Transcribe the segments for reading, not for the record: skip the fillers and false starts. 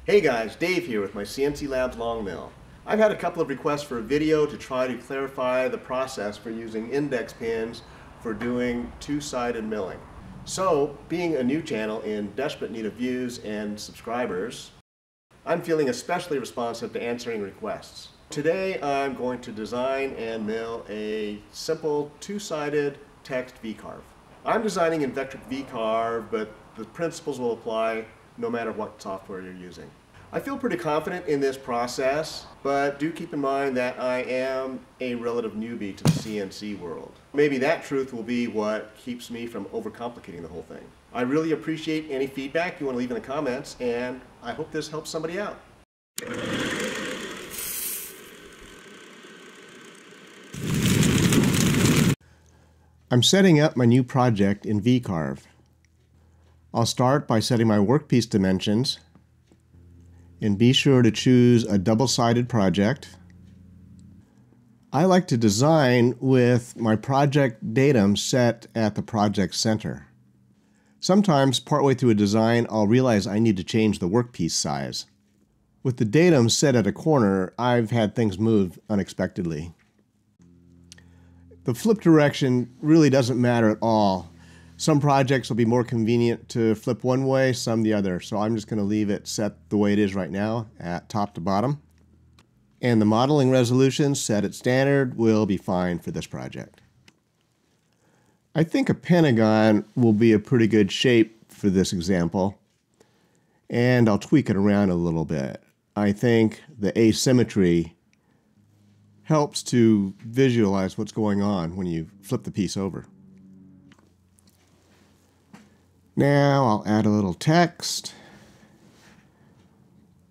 Hey guys, Dave here with my Sienci Labs Longmill. I've had a couple of requests for a video to try to clarify the process for using index pins for doing two-sided milling. So, being a new channel in desperate need of views and subscribers, I'm feeling especially responsive to answering requests. Today I'm going to design and mill a simple two-sided text Vcarve. I'm designing in Vectric Vcarve, but the principles will apply no matter what software you're using. I feel pretty confident in this process, but do keep in mind that I am a relative newbie to the CNC world. Maybe that truth will be what keeps me from overcomplicating the whole thing. I really appreciate any feedback you want to leave in the comments, and I hope this helps somebody out. I'm setting up my new project in Vcarve. I'll start by setting my workpiece dimensions and be sure to choose a double-sided project. I like to design with my project datum set at the project center. Sometimes partway through a design I'll realize I need to change the workpiece size. With the datum set at a corner, I've had things move unexpectedly. The flip direction really doesn't matter at all. Some projects will be more convenient to flip one way, some the other. So I'm just going to leave it set the way it is right now at top to bottom. And the modeling resolution set at standard will be fine for this project. I think a pentagon will be a pretty good shape for this example. And I'll tweak it around a little bit. I think the asymmetry helps to visualize what's going on when you flip the piece over. Now I'll add a little text,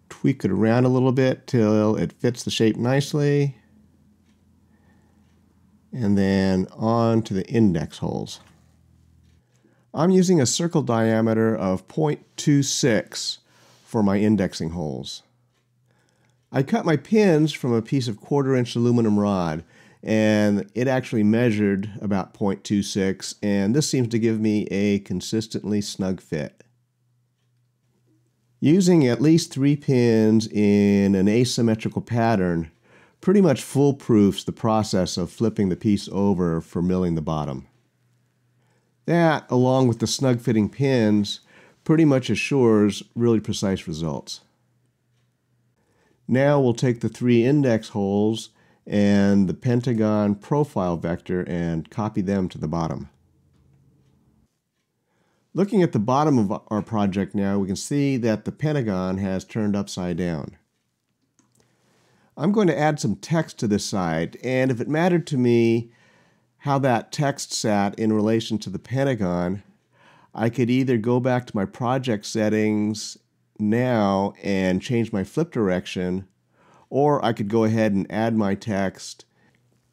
tweak it around a little bit till it fits the shape nicely, and then on to the index holes. I'm using a circle diameter of 0.26 for my indexing holes. I cut my pins from a piece of 1/4-inch aluminum rod, and it actually measured about 0.26, and this seems to give me a consistently snug fit. Using at least 3 pins in an asymmetrical pattern pretty much foolproofs the process of flipping the piece over for milling the bottom. That, along with the snug fitting pins, pretty much assures really precise results. Now we'll take the 3 index holes and the pentagon profile vector and copy them to the bottom. Looking at the bottom of our project now, we can see that the pentagon has turned upside down. I'm going to add some text to this side, and if it mattered to me how that text sat in relation to the pentagon, I could either go back to my project settings now and change my flip direction, or I could go ahead and add my text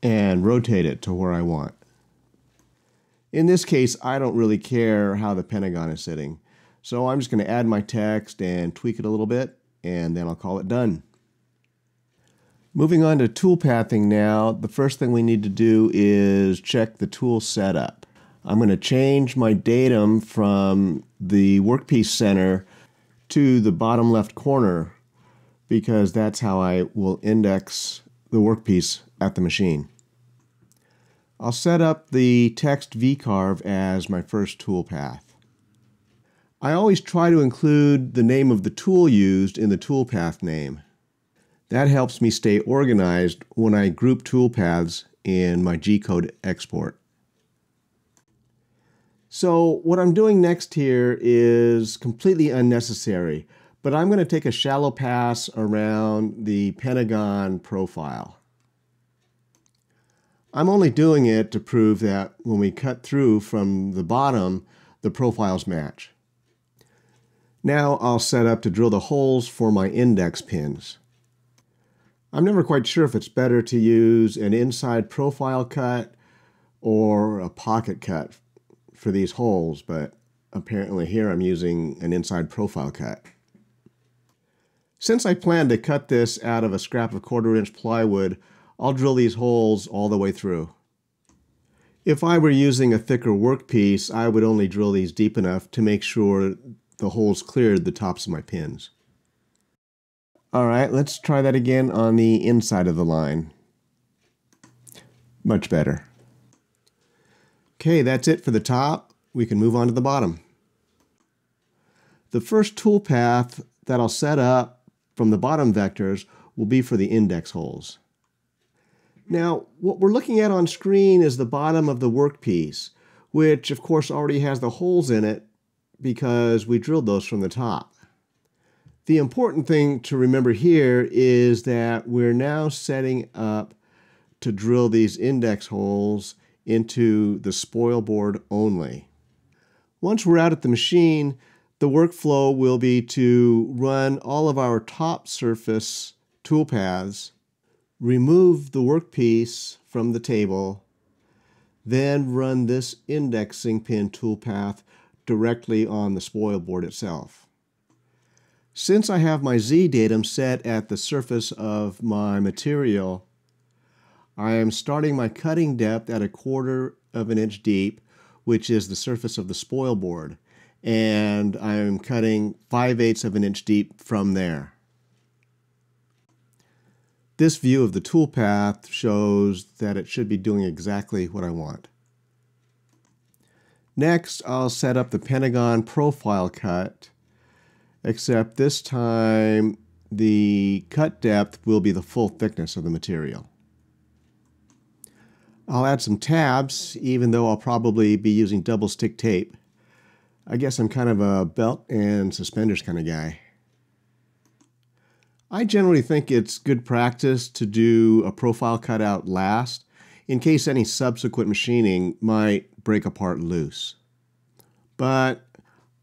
and rotate it to where I want. In this case, I don't really care how the pentagon is sitting. So I'm just going to add my text and tweak it a little bit, and then I'll call it done. Moving on to toolpathing now, the first thing we need to do is check the tool setup. I'm going to change my datum from the workpiece center to the bottom left corner, because that's how I will index the workpiece at the machine. I'll set up the text Vcarve as my first toolpath. I always try to include the name of the tool used in the toolpath name. That helps me stay organized when I group toolpaths in my Gcode Export. So what I'm doing next here is completely unnecessary, but I'm going to take a shallow pass around the pentagon profile. I'm only doing it to prove that when we cut through from the bottom, the profiles match. Now I'll set up to drill the holes for my index pins. I'm never quite sure if it's better to use an inside profile cut or a pocket cut for these holes, but apparently here I'm using an inside profile cut. Since I plan to cut this out of a scrap of 1/4-inch plywood, I'll drill these holes all the way through. If I were using a thicker workpiece, I would only drill these deep enough to make sure the holes cleared the tops of my pins. All right, let's try that again on the inside of the line. Much better. Okay, that's it for the top. We can move on to the bottom. The first toolpath that I'll set up from the bottom vectors will be for the index holes. Now, what we're looking at on screen is the bottom of the workpiece, which of course already has the holes in it because we drilled those from the top. The important thing to remember here is that we're now setting up to drill these index holes into the Spoilboard only. Once we're out at the machine, the workflow will be to run all of our top surface toolpaths, remove the workpiece from the table, then run this indexing pin toolpath directly on the Spoilboard itself. Since I have my Z datum set at the surface of my material, I am starting my cutting depth at 1/4 of an inch deep, which is the surface of the Spoilboard, and I am cutting 5/8 of an inch deep from there. This view of the toolpath shows that it should be doing exactly what I want. Next, I'll set up the Pentagon profile cut, except this time the cut depth will be the full thickness of the material. I'll add some tabs, even though I'll probably be using double stick tape. I guess I'm kind of a belt and suspenders kind of guy. I generally think it's good practice to do a profile cutout last, in case any subsequent machining might break a part loose. But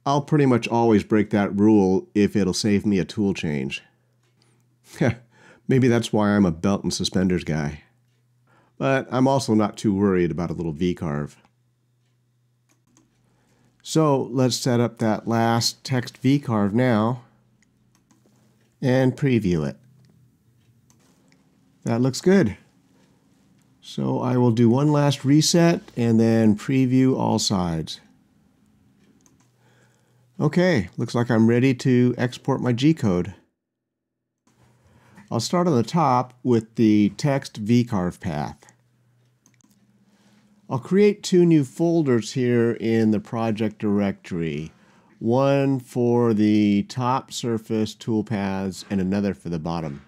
I'll pretty much always break that rule if it'll save me a tool change. Maybe that's why I'm a belt and suspenders guy. But I'm also not too worried about a little V-carve. So let's set up that last text V-carve now and preview it. That looks good. So I will do one last reset and then preview all sides. Okay, looks like I'm ready to export my G-code. I'll start on the top with the text Vcarve path. I'll create 2 new folders here in the project directory. One for the top surface toolpaths and another for the bottom.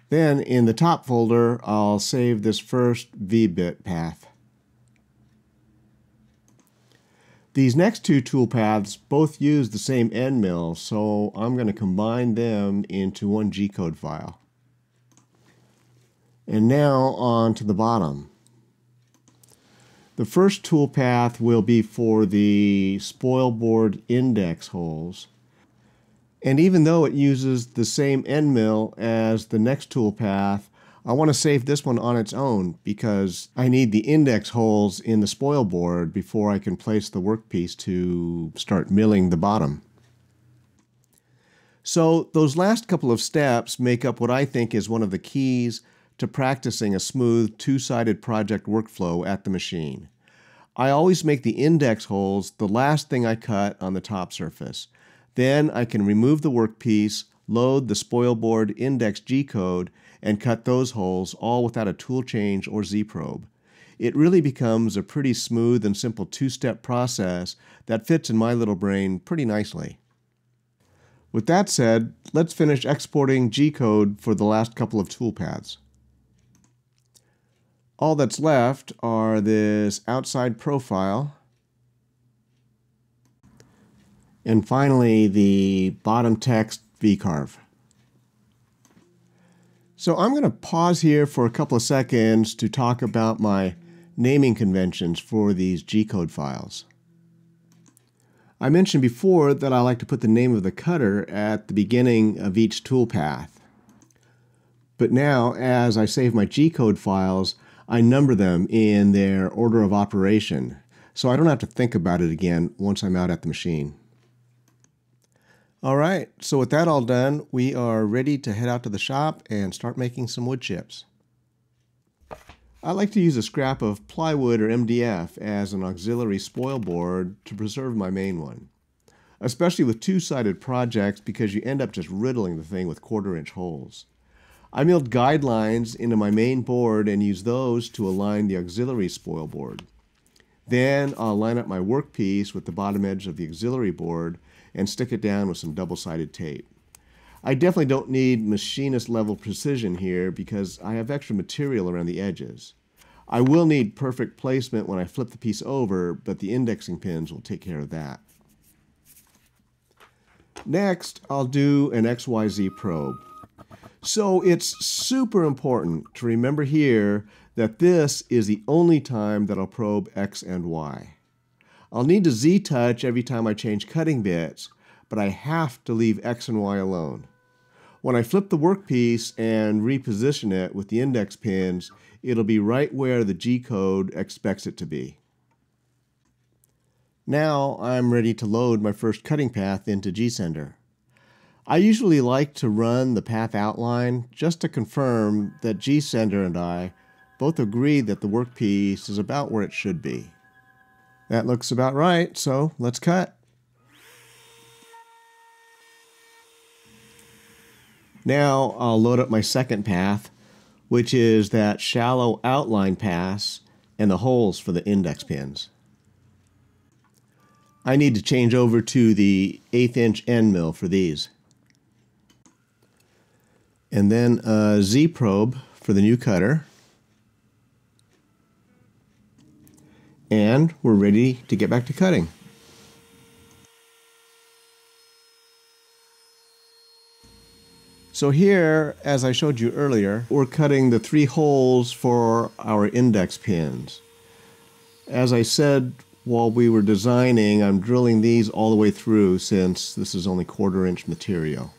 Then in the top folder, I'll save this first V-bit path. These next 2 toolpaths both use the same end mill, so I'm going to combine them into one Gcode file. And now on to the bottom. The first toolpath will be for the Spoilboard index holes. And even though it uses the same end mill as the next toolpath, I want to save this one on its own because I need the index holes in the Spoilboard before I can place the workpiece to start milling the bottom. So those last couple of steps make up what I think is one of the keys to practicing a smooth 2-sided project workflow at the machine. I always make the index holes the last thing I cut on the top surface. Then I can remove the workpiece, load the Spoilboard index G-code, and cut those holes all without a tool change or Z-probe. It really becomes a pretty smooth and simple 2-step process that fits in my little brain pretty nicely. With that said, let's finish exporting G-code for the last couple of toolpaths. All that's left are this outside profile, and finally the bottom text Vcarve. So I'm going to pause here for a couple of seconds to talk about my naming conventions for these Gcode files. I mentioned before that I like to put the name of the cutter at the beginning of each toolpath. But now, as I save my Gcode files, I number them in their order of operation, so I don't have to think about it again once I'm out at the machine. All right, so with that all done, we are ready to head out to the shop and start making some wood chips. I like to use a scrap of plywood or MDF as an auxiliary spoil board to preserve my main one. especially with two-sided projects because you end up just riddling the thing with 1/4-inch holes. I milled guidelines into my main board and use those to align the auxiliary spoil board. Then I'll line up my workpiece with the bottom edge of the auxiliary board and stick it down with some double-sided tape. I definitely don't need machinist level precision here because I have extra material around the edges. I will need perfect placement when I flip the piece over, but the indexing pins will take care of that. Next, I'll do an XYZ probe. So it's super important to remember here that this is the only time that I'll probe X and Y. I'll need to Z-touch every time I change cutting bits, but I have to leave X and Y alone. When I flip the workpiece and reposition it with the index pins, it'll be right where the G-code expects it to be. Now I'm ready to load my first cutting path into GSender. I usually like to run the path outline just to confirm that GSender and I both agree that the workpiece is about where it should be. That looks about right, so let's cut. Now I'll load up my second path, which is that shallow outline pass and the holes for the index pins. I need to change over to the 1/8-inch end mill for these. And then a Z probe for the new cutter. And we're ready to get back to cutting. So here, as I showed you earlier, we're cutting the 3 holes for our index pins. As I said while we were designing, I'm drilling these all the way through since this is only 1/4-inch material.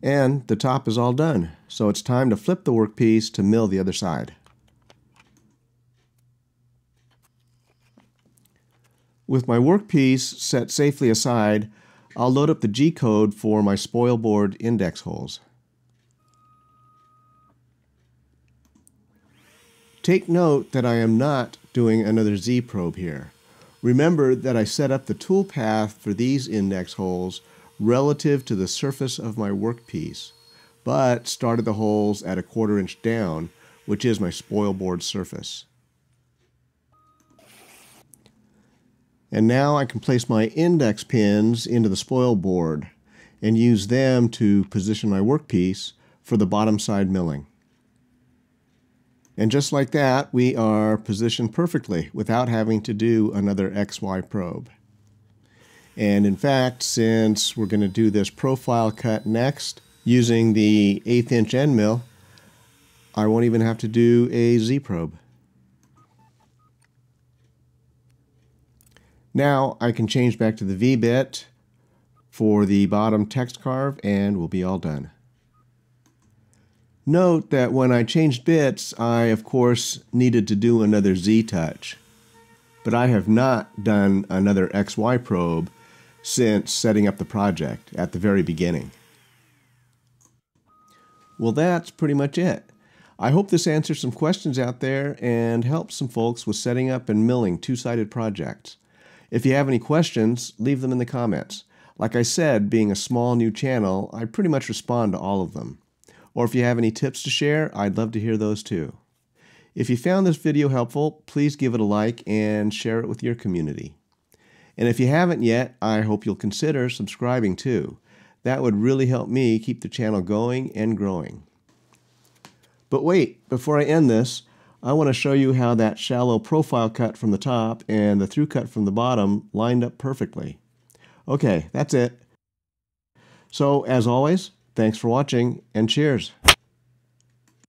And the top is all done, so it's time to flip the workpiece to mill the other side. With my workpiece set safely aside, I'll load up the G-code for my Spoilboard index holes. Take note that I am not doing another Z probe here. Remember that I set up the tool path for these index holes relative to the surface of my workpiece, but started the holes at a 1/4-inch down, which is my Spoilboard surface. And now I can place my index pins into the Spoilboard and use them to position my workpiece for the bottom side milling. And just like that, we are positioned perfectly without having to do another XY probe. And in fact, since we're going to do this profile cut next using the 1/8-inch end mill, I won't even have to do a Z probe. Now I can change back to the V bit for the bottom text carve and we'll be all done. Note that when I changed bits, I of course needed to do another Z touch, but I have not done another XY probe since setting up the project at the very beginning. Well, that's pretty much it. I hope this answers some questions out there and helps some folks with setting up and milling two-sided projects. If you have any questions, leave them in the comments. Like I said, being a small new channel, I pretty much respond to all of them. Or if you have any tips to share, I'd love to hear those too. If you found this video helpful, please give it a like and share it with your community. And if you haven't yet, I hope you'll consider subscribing too. That would really help me keep the channel going and growing. But wait, before I end this, I want to show you how that shallow profile cut from the top and the through cut from the bottom lined up perfectly. Okay, that's it. So, as always, thanks for watching and cheers.